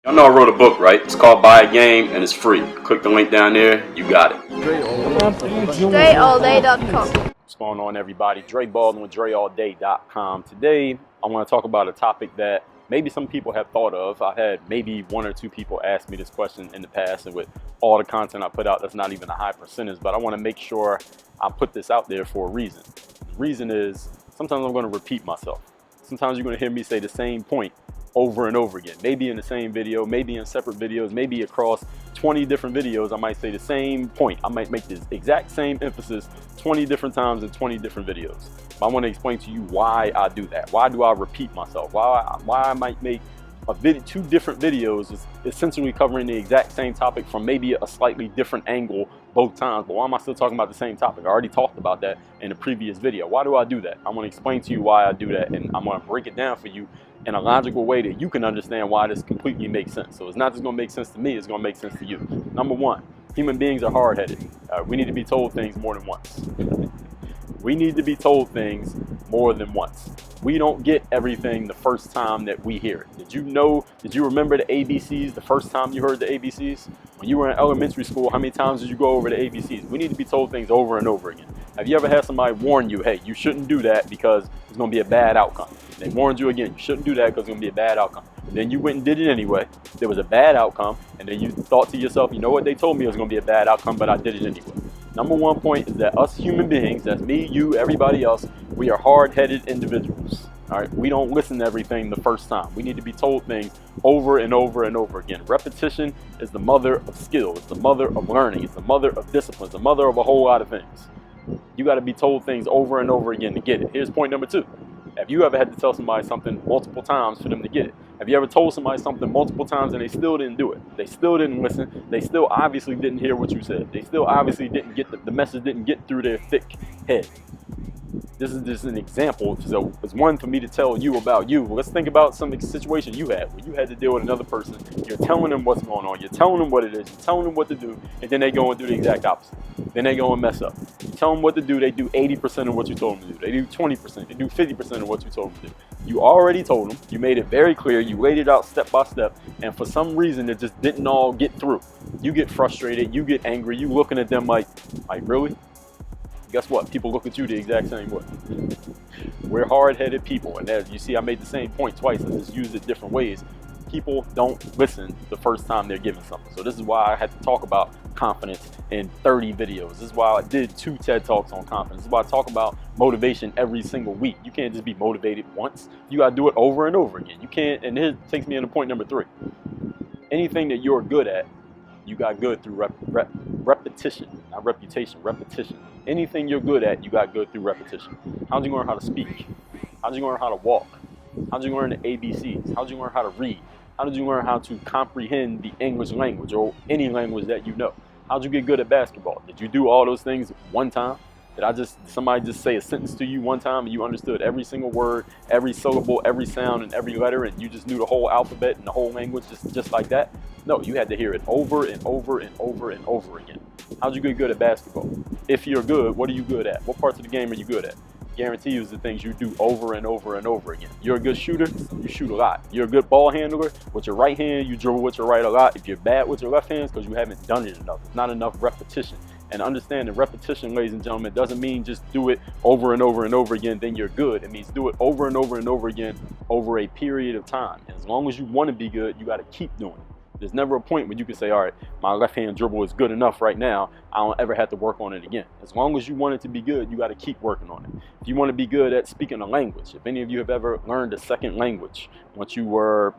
I know I wrote a book, right? It's called Buy a Game and it's free. Click the link down there, you got it. DreAllDay.com. What's going on, everybody? Dre Baldwin with DreAllDay.com. Today, I want to talk about a topic that maybe some people have thought of. I had maybe one or two people ask me this question in the past, and with all the content I put out, that's not even a high percentage, but I want to make sure I put this out there for a reason. The reason is sometimes I'm going to repeat myself. Sometimes you're going to hear me say the same point over and over again, maybe in the same video, maybe in separate videos, maybe across 20 different videos. I might say the same point. I might make this exact same emphasis 20 different times in 20 different videos. I want to explain to you why I do that. Why do I repeat myself? Why I might make two different videos is essentially covering the exact same topic from maybe a slightly different angle both times, but why am I still talking about the same topic? I already talked about that in a previous video. Why do I do that? I'm going to explain to you why I do that, and I'm going to break it down for you in a logical way that you can understand why this completely makes sense. So it's not just going to make sense to me, it's going to make sense to you. Number one, human beings are hard-headed. We need to be told things more than once. We need to be told things more than once. We don't get everything the first time that we hear it. Did you remember the ABCs the first time you heard the ABCs? When you were in elementary school, how many times did you go over the ABCs? We need to be told things over and over again. Have you ever had somebody warn you, hey, you shouldn't do that because it's going to be a bad outcome? They warned you again, you shouldn't do that because it's going to be a bad outcome. And then you went and did it anyway. There was a bad outcome, and then you thought to yourself, you know what, they told me it was going to be a bad outcome, but I did it anyway. Number one point is that us human beings, that's me, you, everybody else, we are hard-headed individuals. All right, we don't listen to everything the first time. We need to be told things over and over and over again. Repetition is the mother of skill. It's the mother of learning. It's the mother of discipline. It's the mother of a whole lot of things. You got to be told things over and over again to get it. Here's point number two. Have you ever had to tell somebody something multiple times for them to get it? Have you ever told somebody something multiple times and they still didn't do it? They still didn't listen. They still obviously didn't hear what you said. They still obviously didn't get the message didn't get through their thick head. This is just an example. So it's one for me to tell you about you. Let's think about some situation you had where you had to deal with another person. You're telling them what's going on. You're telling them what it is. You're telling them what to do. And then they go and do the exact opposite. Then they go and mess up. You tell them what to do. They do 80% of what you told them to do. They do 20%. They do 50% of what you told them to do. You already told them. You made it very clear. You laid it out step by step. And for some reason, it just didn't all get through. You get frustrated. You get angry. You looking at them like really? Guess what? People look at you the exact same way. We're hard-headed people, and as you see, I made the same point twice. I just used it different ways. People don't listen the first time they're given something. So this is why I had to talk about confidence in 30 videos. This is why I did 2 TED Talks on confidence. This is why I talk about motivation every single week. You can't just be motivated once. You got to do it over and over again. You can't, and here takes me into point number 3. Anything that you're good at, you got good through repetition, not reputation, repetition. Anything you're good at, you got good through repetition. How'd you learn how to speak? How'd you learn how to walk? How'd you learn the ABCs? How'd you learn how to read? How did you learn how to comprehend the English language or any language that you know? How'd you get good at basketball? Did you do all those things one time? Did somebody just say a sentence to you one time and you understood every single word, every syllable, every sound, and every letter, and you just knew the whole alphabet and the whole language just like that? No, you had to hear it over and over and over and over again. How'd you get good at basketball? If you're good, what are you good at? What parts of the game are you good at? Guarantee you it's the things you do over and over and over again. You're a good shooter, you shoot a lot. You're a good ball handler. With your right hand, you dribble with your right a lot. If you're bad with your left hand, it's because you haven't done it enough. It's not enough repetition. And understand that repetition, ladies and gentlemen, doesn't mean just do it over and over and over again, then you're good. It means do it over and over and over again over a period of time. And as long as you want to be good, you got to keep doing it. There's never a point when you can say, all right, my left hand dribble is good enough right now. I don't ever have to work on it again. As long as you want it to be good, you got to keep working on it. If you want to be good at speaking a language, if any of you have ever learned a second language once you were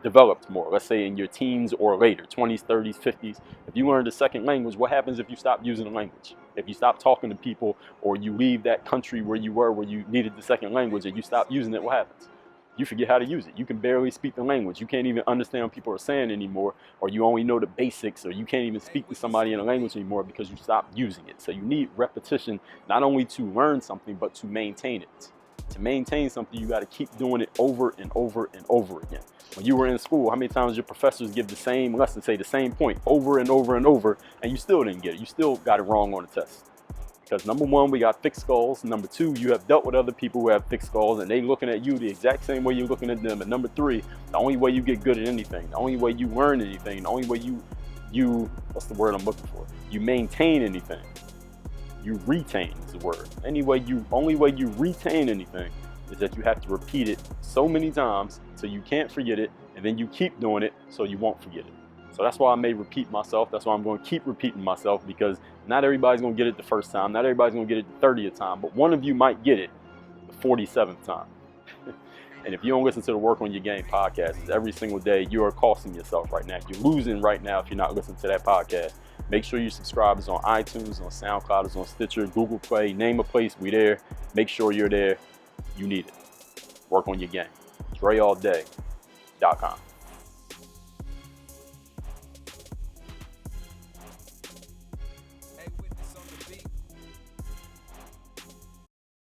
developed more, let's say in your teens or later, 20s, 30s, 50s, if you learned a second language, what happens if you stop using the language? If you stop talking to people or you leave that country where you were, where you needed the second language and you stop using it, what happens? You forget how to use it. You can barely speak the language. You can't even understand what people are saying anymore, or you only know the basics, or you can't even speak to somebody in a language anymore because you stopped using it. So you need repetition, not only to learn something, but to maintain it. To maintain something, you got to keep doing it over and over and over again. When you were in school, how many times your professors give the same lesson, say the same point over and over and over, and you still didn't get it? You still got it wrong on the test. Because number one, we got thick skulls. Number two, you have dealt with other people who have thick skulls and they looking at you the exact same way you're looking at them. And number three, the only way you get good at anything, the only way you learn anything, the only way you what's the word I'm looking for? You maintain anything. You retain is the word. Only way you retain anything is that you have to repeat it so many times so you can't forget it, and then you keep doing it so you won't forget it. So that's why I may repeat myself. That's why I'm going to keep repeating myself, because not everybody's going to get it the first time. Not everybody's going to get it the 30th time, but one of you might get it the 47th time. And if you don't listen to the Work on Your Game podcast every single day, you are costing yourself right now. You're losing right now if you're not listening to that podcast. Make sure you subscribe. It's on iTunes, on SoundCloud, it's on Stitcher, Google Play. Name a place, we there. Make sure you're there. You need it. Work on your game. DreAllDay.com.